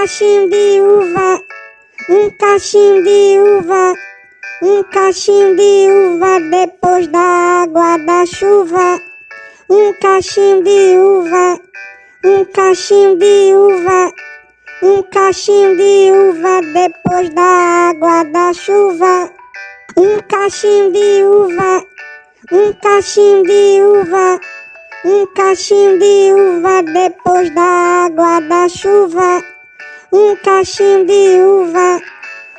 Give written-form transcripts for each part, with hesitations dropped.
cachinho de uva, um cachinho de uva, um cachinho de uva depois da água da chuva. Um cachinho de uva, um cachinho de uva, um cachinho de uva depois da água da chuva. Um cachinho de uva, um cachinho de uva, um cachinho de uva depois da água da chuva. Um cachinho de uva,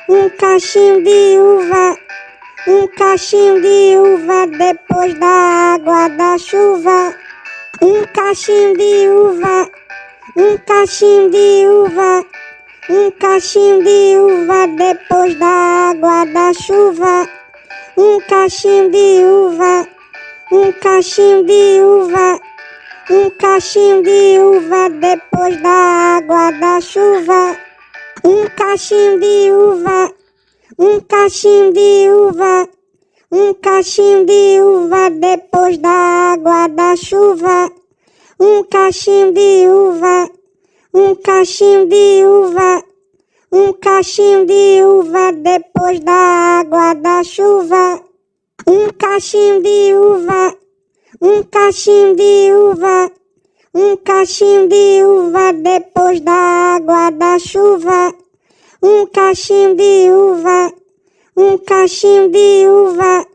um cachinho de uva, um cachinho de uva depois da água da chuva. Um cachinho de uva, um cachinho de uva, um cachinho de uva depois da água da chuva. Um cachinho de uva, um cachinho de uva, um cachinho de uva depois da água da chuva. Um cachinho de uva, um cachinho de uva, um cachinho de uva depois da água da chuva. Um cachinho de uva, um cachinho de uva, um cachinho de uva depois da água da chuva. Um cachinho de uva, um cachinho de uva, um cachinho de uva depois da água da chuva. Um cachinho de uva, um cachinho de uva,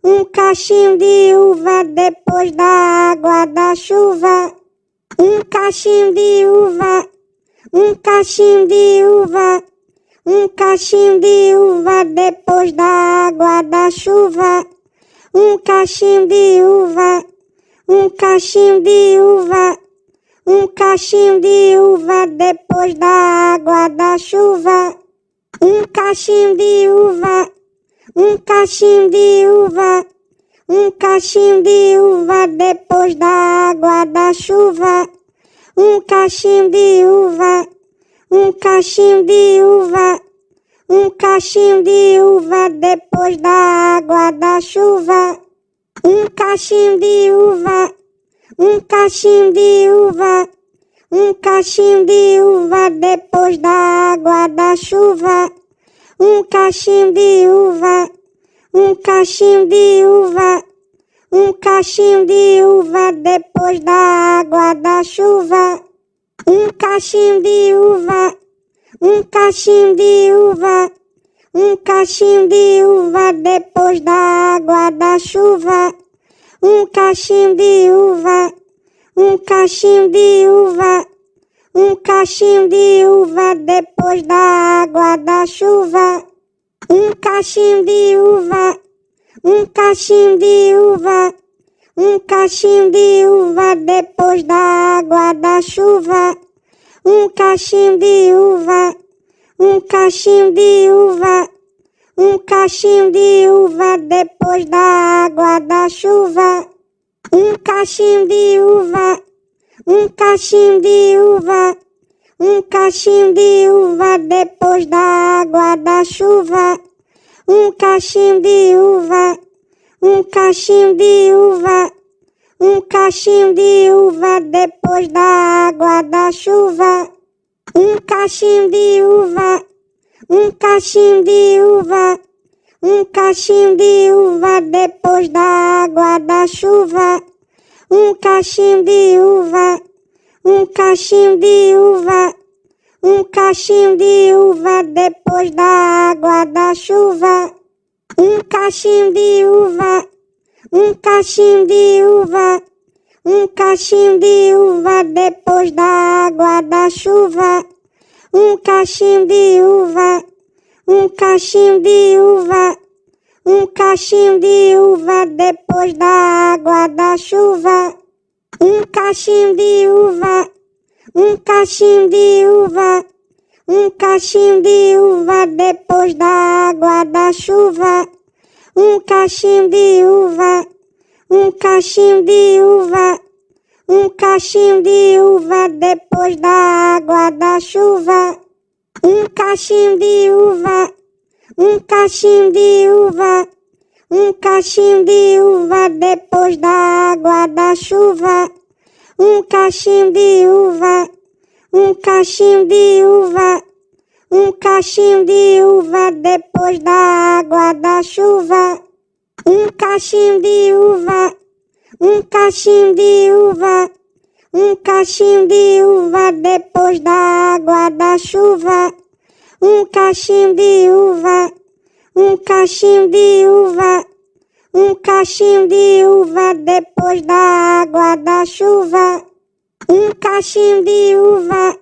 um cachinho de uva depois da água da chuva. Um cachinho de uva, um cachinho de uva, um cachinho de uva depois da água da chuva. Um cachinho de uva, um cachinho de uva, um cachinho de uva depois da água da chuva. Um cachinho de uva, um cachinho de uva, um cachinho de uva depois da água da chuva. Um cachinho de uva, um cachinho de uva, um cachinho de uva depois da água da chuva. Um cachinho de uva, um cachinho de uva, um cachinho de uva depois da água da chuva. Um cachinho de uva, um cachinho de uva, um cachinho de uva depois da água da chuva. Um cachinho de uva, um cachinho de uva, um cachinho de uva depois da água da chuva. Um cachinho de uva, um cachinho de uva, um cachinho de uva depois da água da chuva. Um cachinho de uva, um cachinho de uva, um cachinho de uva depois da água da chuva. Um cachinho de uva, um cachinho de uva, um cachinho de uva depois da água da chuva. Um cachinho de uva, um cachinho de uva, um cachinho de uva depois da água da chuva. Um cachinho de uva, um cachinho de uva, um cachinho de uva depois da água da chuva. Um cachinho de uva, um cachinho de uva, um cachinho de uva depois da água da chuva. Um cachinho de uva, um cachinho de uva, um cachinho de uva depois da água da chuva. Um cachinho de uva, um cachinho de uva, um cachinho de uva depois da água da chuva. Um cachinho de uva, um cachinho de uva, um cachinho de uva depois da água da chuva. Um cachinho de uva, um cachinho de uva, um cachinho de uva depois da água da chuva. Um cachinho de uva, um cachinho de uva, um cachinho de uva depois da água da chuva. Um cachinho de uva, um cachinho de uva, um cachinho de uva depois da água da chuva. Um cachinho de uva, um cachinho de uva, um cachinho de uva depois da água da chuva. Um cachinho de uva, um cachinho de uva, um cachinho de uva depois da água da chuva. Um cachinho de uva, um cachinho de uva, um cachinho de uva depois da água da chuva. Um cachinho de uva,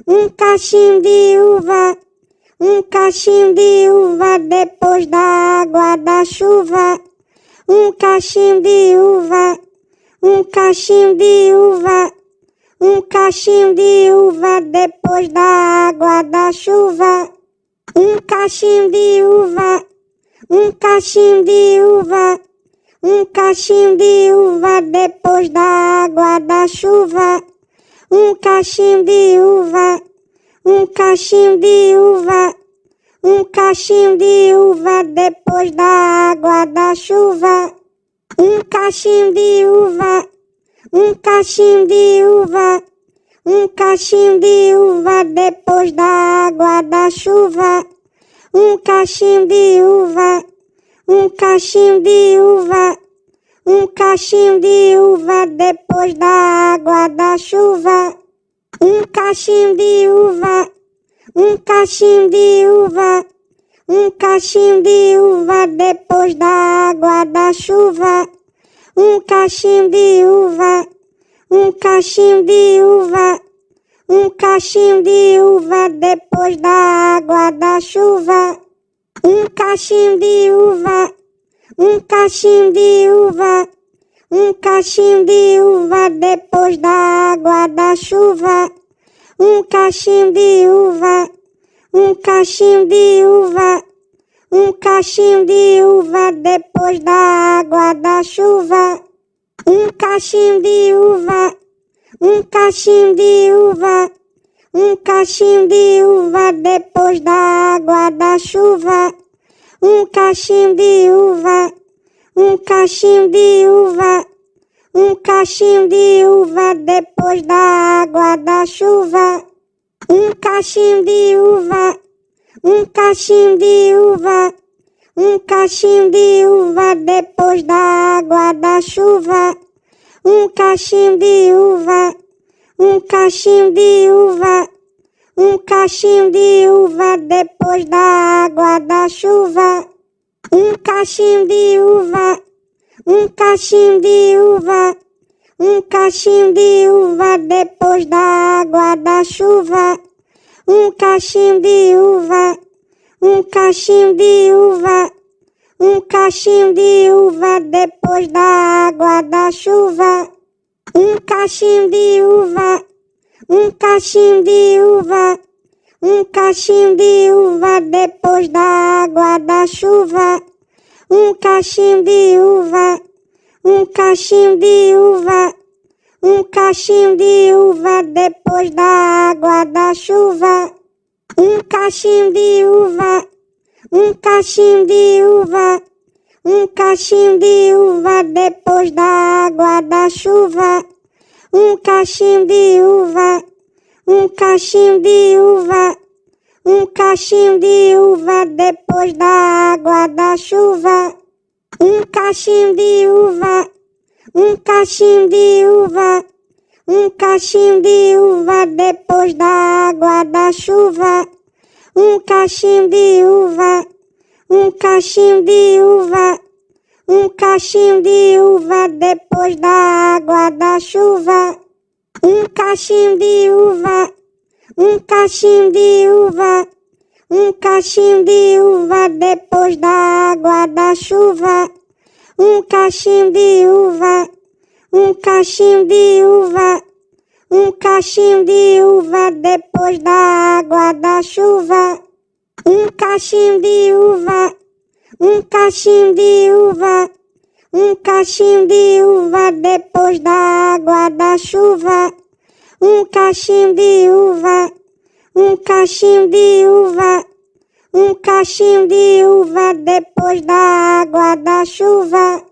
um cachinho de uva, um cachinho de uva depois da água da chuva. Um cachinho de uva, um cachinho de uva, um cachinho de uva depois da água da chuva. Um cachinho de uva, um cachinho de uva, um cachinho de uva depois da água da chuva. Um cachinho de uva, um cachinho de uva, um cachinho de uva depois da água da chuva. Um cachinho de uva, um cachinho de uva, um cachinho de uva depois da água da chuva. Um cachinho de uva, um cachinho de uva, um cachinho de uva depois da água da chuva. Um cachinho de uva, um cachinho de uva, um cachinho de uva depois da água da chuva. Um cachinho de uva, um cachinho de uva, um cachinho de uva depois da água da chuva. Um cachinho de uva, um cachinho de uva, um cachinho de uva depois da água da chuva. Um cachinho de uva, um cachinho de uva, um cachinho de uva depois da água da chuva. Um cachinho de uva, um cachinho de uva, um cachinho de uva depois da água da chuva. Um cachinho de uva, um cachinho de uva, um cachinho de uva depois da água da chuva. Um cachinho de uva, um cachinho de uva, um cachinho de uva depois da água da chuva. Um cachinho de uva, um cachinho de uva, um cachinho de uva depois da água da chuva. Um cachinho de uva, um cachinho de uva, um cachinho de uva depois da água da chuva. Um cachinho de uva, um cachinho de uva, um cachinho de uva depois da água da chuva. Um cachinho de uva, um cachinho de uva, um cachinho de uva depois da água da chuva. Um cachinho de uva, um cachinho de uva, um cachinho de uva depois da água da chuva. Um cachinho de uva, um cachinho de uva, um cachinho de uva depois da água da chuva. Um cachinho de uva, um cachinho de uva, um cachinho de uva depois da água da chuva. Um cachinho de uva, um cachinho de uva, um cachinho de uva depois da água da chuva. Um cachinho de uva, um cachinho de uva, um cachinho de uva depois da água da chuva. Um cachinho de uva, um cachinho de uva, um cachinho de uva depois da água da chuva. Um cachinho de uva, um cachinho de uva, um cachinho de uva depois da água da chuva. Um cachinho de uva, um cachinho de uva, um cachinho de uva depois da água da chuva. Um cachinho de uva, um cachinho de uva, um cachinho de uva depois da água da chuva.